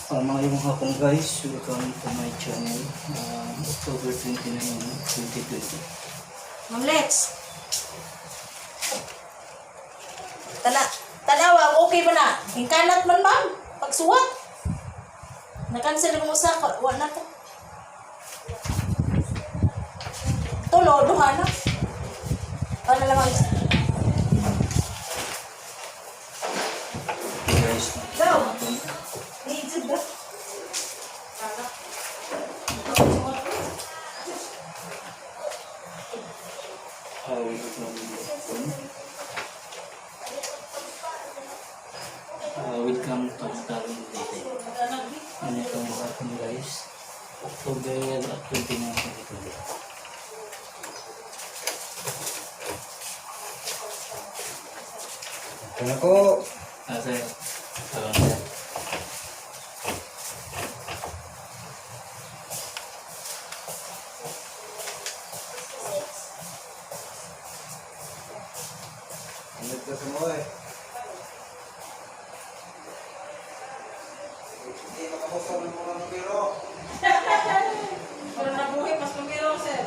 Mga yung hapon guys, welcome to my channel. October 29, 2020. Ma'am Lex. Tanawa, okay ba na? Hingkanat man ma'am. Pagsuwat. Nakancel mo sa wala na to. Tulo, duha na. Ano naman? Guys, Go! Need ba? welcome to Talong Dito. Ano itong hapon guys? October 29, 2020. Ano ko? Sir. Sir. Ano ka sa mo eh? Hindi makamusap ng mga numero. Pero nabuhay, mas pumiro, sir.